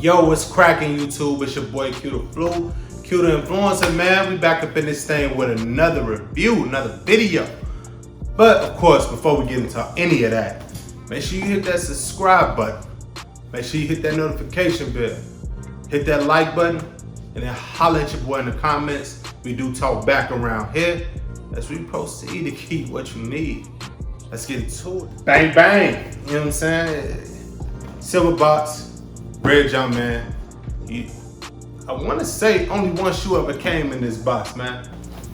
Yo, what's cracking YouTube? It's your boy Q the Flu, Q the Influencer, man. We back up in this thing with another review, another video. But of course, before we get into any of that, make sure you hit that subscribe button. Make sure you hit that notification bell. Hit that like button, and then holler at your boy in the comments. We do talk back around here as we proceed to keep what you need. Let's get into it. Bang, bang. You know what I'm saying? Silver box, red jump, man. I want to say only one shoe ever came in this box, man.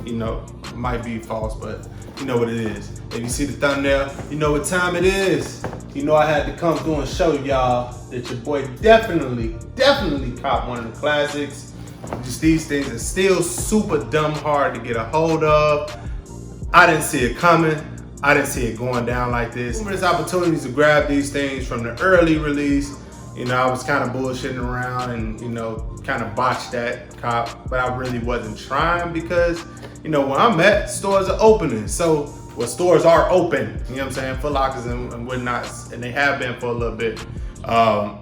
You know, it might be false, but you know what it is. If you see the thumbnail, you know what time it is. You know I had to come through and show y'all that your boy definitely caught one of the classics. Just these things are still super dumb hard to get a hold of. I didn't see it coming. I didn't see it going down like this. Numerous opportunities to grab these things from the early release. You know, I was kind of bullshitting around and, you know, kind of botched that cop, but I really wasn't trying because, you know, where I'm at, stores are opening. So, well, stores are open, you know what I'm saying? Foot Lockers and whatnot, and they have been for a little bit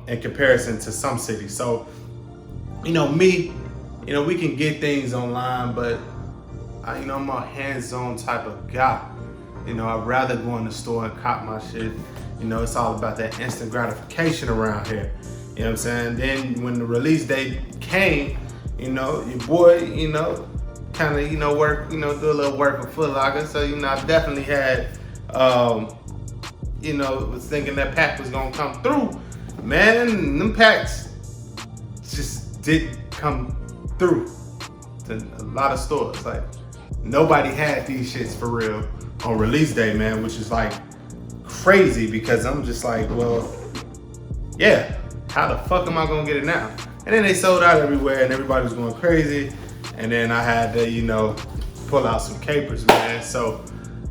in comparison to some cities. So, you know, me, you know, we can get things online, but you know, I'm a hands-on type of guy. You know, I'd rather go in the store and cop my shit. You know, it's all about that instant gratification around here. You know what I'm saying? Then when the release date came, you know, your boy, you know, kind of, you know, work, you know, do a little work with Foot Locker. So, you know, I definitely had, you know, was thinking that pack was gonna come through. Man, them packs just didn't come through to a lot of stores. Like, nobody had these shits for real on release day, man, which is like crazy because I'm just like, well, yeah, how the fuck am I gonna get it now? And then they sold out everywhere and everybody was going crazy. And then I had to, you know, pull out some capers, man. So,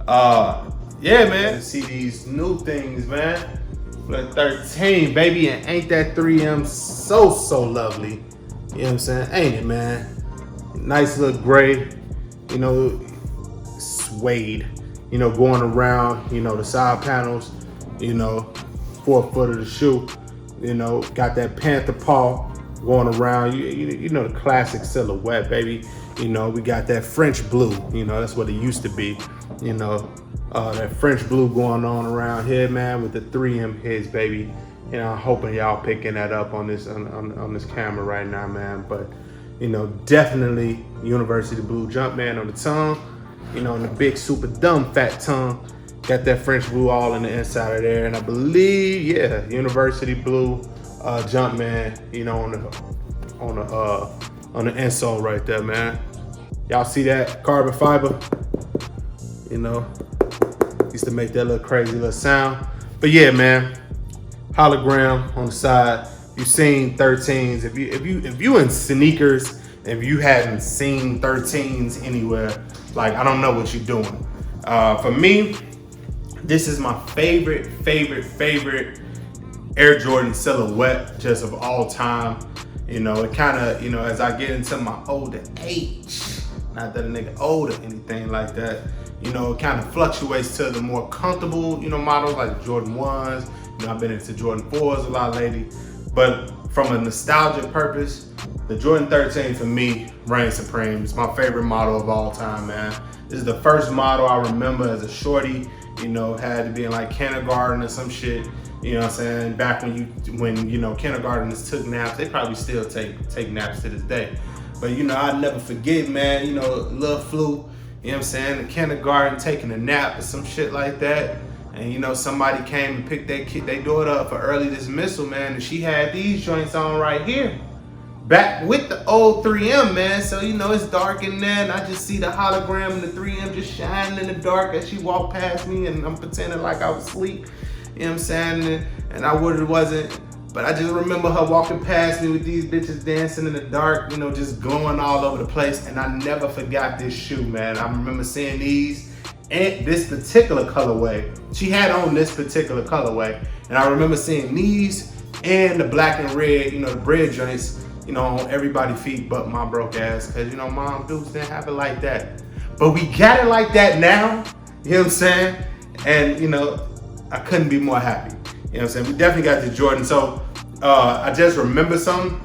yeah, man, see these new things, man. Flint 13, baby, and ain't that 3M so lovely? You know what I'm saying? Ain't it, man? Nice little gray, you know, suede. You know, going around, you know, the side panels, you know, 4 foot of the shoe, you know, got that panther paw going around, you know, the classic silhouette, baby. You know, we got that French blue, you know, that's what it used to be, you know, that French blue going on around here, man, with the 3M heads, baby. You know, I'm hoping y'all picking that up on this on this camera right now, man. But, you know, definitely University Blue Jumpman on the tongue. You know, and the big super dumb fat tongue. Got that French blue all in the inside of there. And I believe, yeah, University Blue Jumpman, you know, on the insole right there, man. Y'all see that carbon fiber? You know, used to make that little crazy little sound. But yeah, man, hologram on the side. You've seen 13s. If you in sneakers, if you hadn't seen 13s anywhere, like, I don't know what you're doing. For me, this is my favorite Air Jordan silhouette just of all time. You know, it kind of, you know, as I get into my older age, not that a nigga old or anything like that, you know, it kind of fluctuates to the more comfortable, you know, models like Jordan 1s. You know, I've been into Jordan 4s a lot lately. But from a nostalgia purpose, the Jordan 13 for me reigns supreme. It's my favorite model of all time, man. This is the first model I remember as a shorty, you know, had to be in like kindergarten or some shit. You know what I'm saying? Back when you know, kindergartners took naps. They probably still take naps to this day. But you know, I'd never forget, man, you know, little Flu, you know what I'm saying, in kindergarten taking a nap or some shit like that. And you know, somebody came and picked their daughter up for early dismissal, man, and she had these joints on right here. Back with the old 3M, man. So, you know, it's dark in there and I just see the hologram and the 3M just shining in the dark as she walked past me and I'm pretending like I was asleep. You know what I'm saying? And I wasn't. But I just remember her walking past me with these bitches dancing in the dark, you know, just going all over the place. And I never forgot this shoe, man. I remember seeing these and this particular colorway. She had on this particular colorway. And I remember seeing these and the black and red, you know, the bread joints, you know, on everybody's feet but my broke ass. Cause you know, mom dudes didn't have it like that. But we got it like that now, you know what I'm saying? And you know, I couldn't be more happy. You know what I'm saying? We definitely got the Jordan. So I just remember something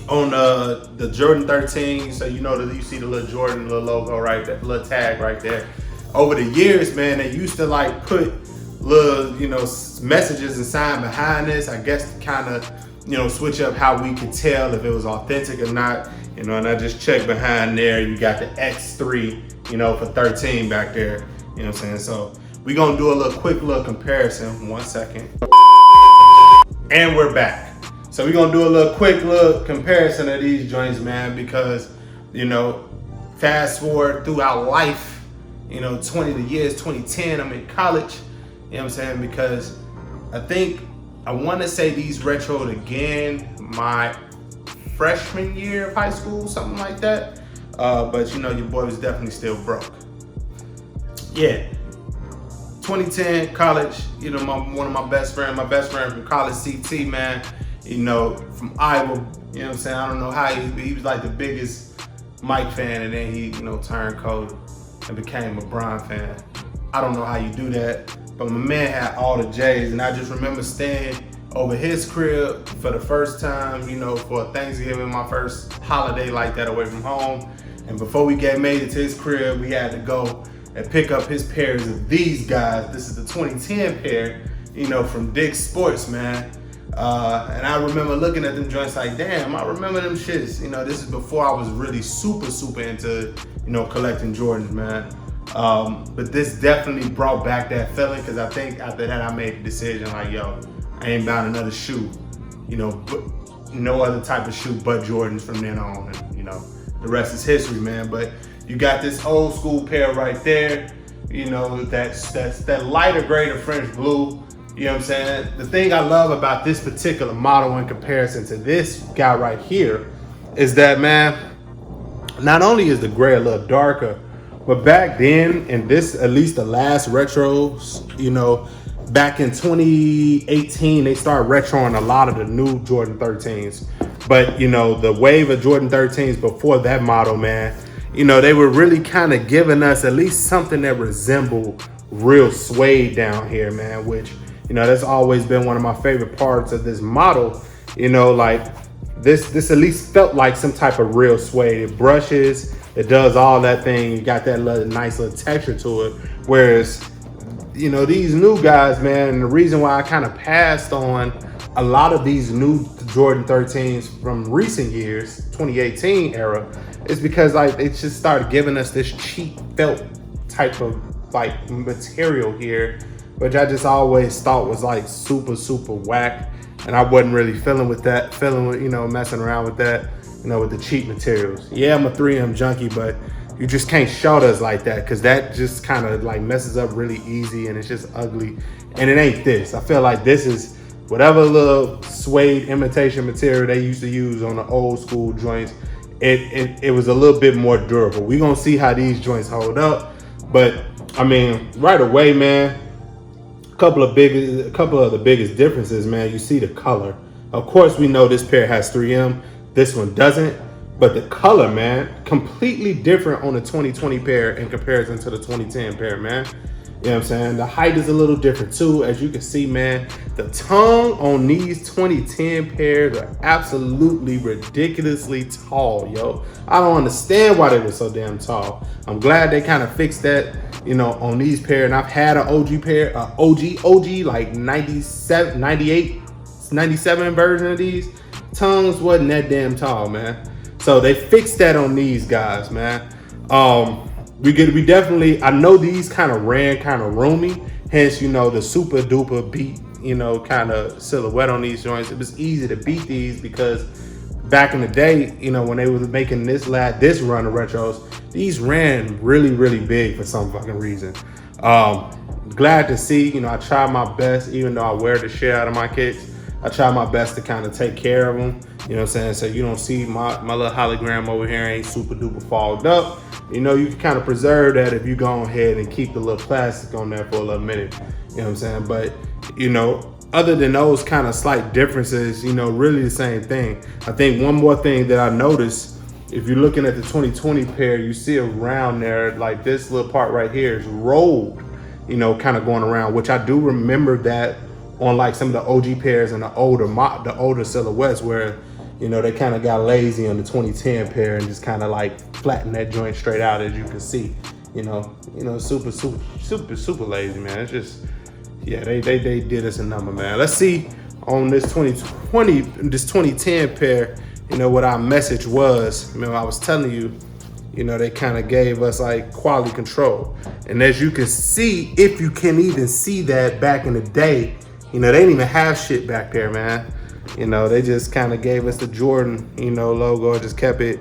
on the Jordan 13. So you know that you see the little Jordan little logo right there, the little tag right there. Over the years, man, they used to like put little, you know, messages and sign behind this. I guess to kind of, you know, switch up how we could tell if it was authentic or not. You know, and I just checked behind there. You got the X3, you know, for 13 back there. You know what I'm saying? So we gonna do a little quick little comparison. 1 second. And we're back. So we're gonna do a little quick little comparison of these joints, man, because, you know, fast forward throughout life, you know, 2010, I'm in college, you know what I'm saying? Because I wanna say these retroed again my freshman year of high school, something like that. But you know, your boy was definitely still broke. Yeah. 2010 college, you know, one of my best friend from college, CT, man, you know, from Iowa, you know what I'm saying? I don't know how he was like the biggest Mike fan, and then he, you know, turned cold and became a Bron fan. I don't know how you do that, but my man had all the J's, and I just remember staying over his crib for the first time, you know, for Thanksgiving, my first holiday like that away from home. And before we made it to his crib, we had to go and pick up his pairs of these guys. This is the 2010 pair, you know, from Dick's Sports, man. And I remember looking at them joints like, damn, I remember them shits. You know, this is before I was really super into, you know, collecting Jordans, man. But this definitely brought back that feeling, because I think after that I made the decision like, yo, I ain't buying another shoe, you know, no other type of shoe but Jordans from then on. And, you know, the rest is history, man. But you got this old school pair right there, you know, that's that lighter grade of French blue. You know what I'm saying? The thing I love about this particular model in comparison to this guy right here is that, man, not only is the gray a little darker, but back then, and this, at least the last retros, you know, back in 2018, they started retroing a lot of the new Jordan 13s. But, you know, the wave of Jordan 13s before that model, man, you know, they were really kind of giving us at least something that resembled real suede down here, man, which, you know, that's always been one of my favorite parts of this model. You know, like this at least felt like some type of real suede. It brushes, it does all that thing. You got that nice little texture to it. Whereas, you know, these new guys, man, and the reason why I kind of passed on a lot of these new Jordan 13s from recent years, 2018 era, is because like it just started giving us this cheap felt type of like material here, which I just always thought was like super whack, and I wasn't really feeling with, you know, messing around with that, you know, with the cheap materials. Yeah, I'm a 3M junkie, but you just can't shout us like that, because that just kind of like messes up really easy, and it's just ugly. And it ain't this. I feel like this is whatever little suede imitation material they used to use on the old school joints. It was a little bit more durable. We're gonna see how these joints hold up. But I mean, right away, man, a couple of the biggest differences, man. You see the color. Of course, we know this pair has 3M. This one doesn't. But the color, man, completely different on the 2020 pair in comparison to the 2010 pair, man. You know what I'm saying? The height is a little different too. As you can see, man, the tongue on these 2010 pairs are absolutely ridiculously tall, yo. I don't understand why they were so damn tall. I'm glad they kind of fixed that, you know, on these pairs. And I've had an OG pair, OG, like 97, 98, 97 version of these. Tongues wasn't that damn tall, man. So they fixed that on these guys, man. We definitely, I know these kind of ran kind of roomy, hence, you know, the super duper beat, you know, kind of silhouette on these joints. It was easy to beat these because back in the day, you know, when they was making this run of retros, these ran really big for some fucking reason. Glad to see, you know, I try my best, even though I wear the shit out of my kicks, I try my best to kind of take care of them. You know what I'm saying? So you don't see my little hologram over here ain't super duper fogged up. You know, you can kind of preserve that if you go ahead and keep the little plastic on there for a little minute. You know what I'm saying? But, you know, other than those kind of slight differences, you know, really the same thing. I think one more thing that I noticed, if you're looking at the 2020 pair, you see around there, like this little part right here is rolled, you know, kind of going around, which I do remember that on like some of the OG pairs and the older silhouettes where, you know, they kind of got lazy on the 2010 pair and just kind of like flattened that joint straight out, as you can see. You know, super lazy, man. It's just, yeah, they did us a number, man. Let's see on this 2010 pair, you know, what our message was. Remember, I was telling you, you know, they kind of gave us like quality control. And as you can see, if you can even see that back in the day, you know, they didn't even have shit back there, man. You know, they just kind of gave us the Jordan, you know, logo, just kept it,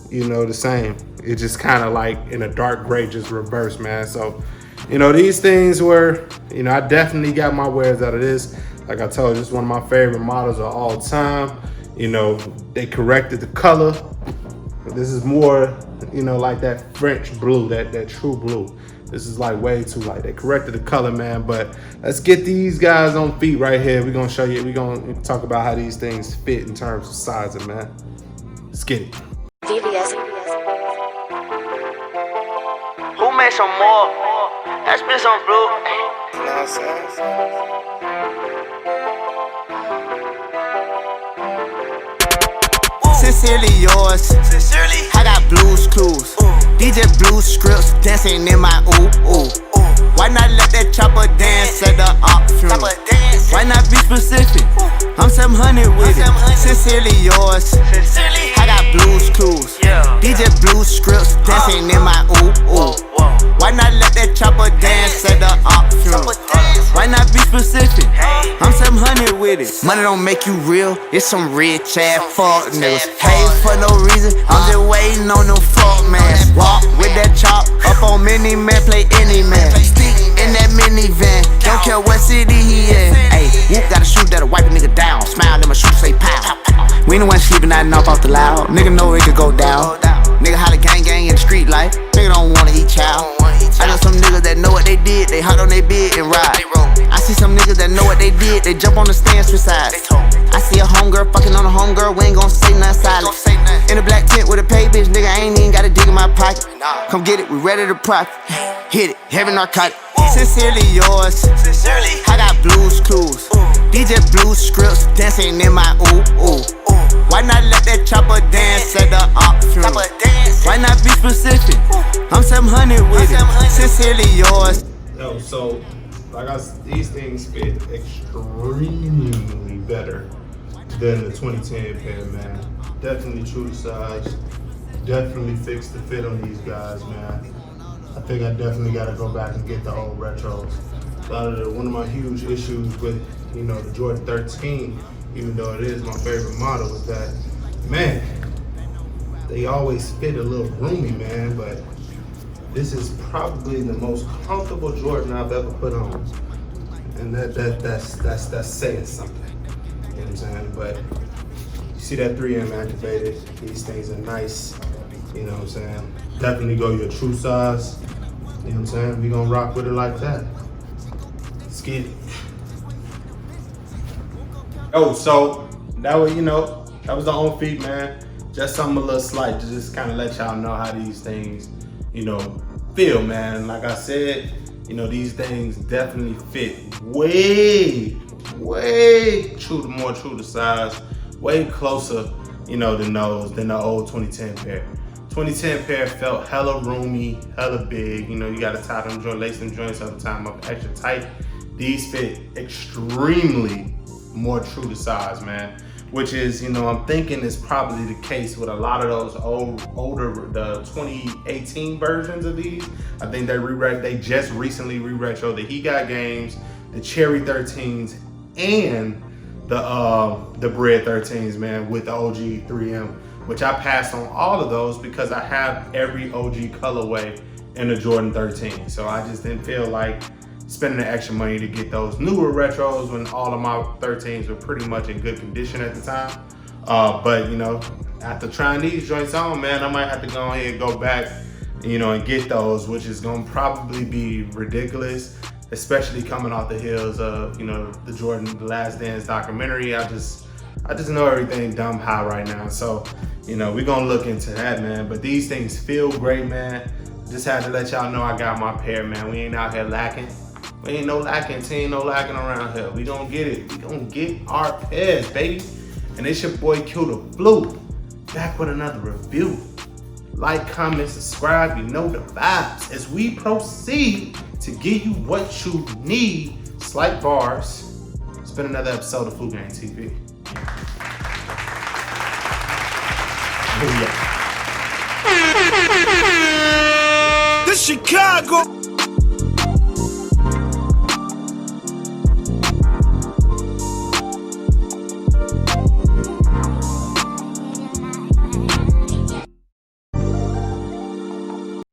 you know, the same. It just kind of like in a dark gray, just reversed, man. So, you know, these things were, you know, I definitely got my wares out of this. Like I told you, this is one of my favorite models of all time. You know, they corrected the color. This is more, you know, like that French blue, that true blue. This is like way too light. They corrected the color, man. But let's get these guys on feet right here. We're gonna show you, we're gonna talk about how these things fit in terms of sizing, man. Let's get it. VVS. Who made some more? That's been some blue. Sincerely yours. Sincerely. I got blues clues. DJ blues scripts dancing in my ooh ooh. Why not let that chopper dance at the op funeral? Why not be specific? I'm 700 with it. Sincerely yours. Sincerely. I got blues clues. DJ blues scripts dancing in my ooh ooh. Why not let that chopper dance at the op funeral? Why not be specific? I'm 700 with it. Money don't make you real. It's some rich ass fuck niggas. Paid for no reason. I'm just waiting on them fuck man. Walk with that chop up on mini man, play any man. Stick in that minivan. Don't care what city he in. Ayy, you gotta shoot that'll wipe a nigga down. Smile, then my shooter say pow. We ain't the one sleeping nothing off the loud. Nigga know it could go down. Nigga holla gang in the street life. Nigga don't wanna eat chow. I know some niggas that know what they did. They hot on their bed and ride. I see some niggas that know what they did. They jump on the stands besides. I see a homegirl fucking on a homegirl. We ain't gon' say nothing silent. In a black tent with a pay bitch, nigga, I ain't even gotta dig in my pocket. Come get it, we ready to profit. Hit it, heavy narcotic. Sincerely yours. Sincerely. I got blues clues. DJ blues scripts dancing in my ooh ooh. Why not let that chopper dance at the op funeral? Why not be specific? I'm 700 with it. Sincerely yours. Yo, so like these things fit extremely better than the 2010 pair, man. Definitely true to size. Definitely fixed the fit on these guys, man. I think I definitely got to go back and get the old retros. One of my huge issues with, you know, the Jordan 13, even though it is my favorite model, is that, man, they always fit a little roomy, man. But this is probably the most comfortable Jordan I've ever put on, and that's saying something. You know what I'm saying? But you see that 3M activated. These things are nice. You know what I'm saying? Definitely go your true size. You know what I'm saying? We gonna rock with it like that. Let's get it. Oh, so that was, you know, that was the on feet, man. Just something a little slight to just kind of let y'all know how these things, you know, feel, man. Like I said, you know, these things definitely fit way more true to size, way closer, you know, than the old 2010 pair. 2010 pair felt hella roomy, hella big. You know, you gotta tie them joints, lace them joints all the time up extra tight. These fit extremely more true to size, man. Which is, you know, I'm thinking is probably the case with a lot of those older, the 2018 versions of these. I think they just recently re-retroed the He Got Games, the Cherry 13s, and the Bread 13s, man, with the OG 3M, which I passed on all of those because I have every OG colorway in the Jordan 13. So I just didn't feel like spending the extra money to get those newer retros when all of my 13s were pretty much in good condition at the time. But you know, after trying these joints on, man, I might have to go ahead and go back, you know, and get those, which is gonna probably be ridiculous, especially coming off the heels of, you know, the Jordan The Last Dance documentary. I just know everything dumb high right now. So, you know, we're gonna look into that, man. But these things feel great, man. Just had to let y'all know I got my pair, man. We ain't out here lacking. We ain't no lacking, team, no lacking around here. We gonna get it. We gonna get our pairs, baby. And it's your boy Q the Blue, back with another review. Like, comment, subscribe, you know the vibes. As we proceed to give you what you need, slight bars. It's been another episode of Food Gang TV. Oh yeah. This Chicago.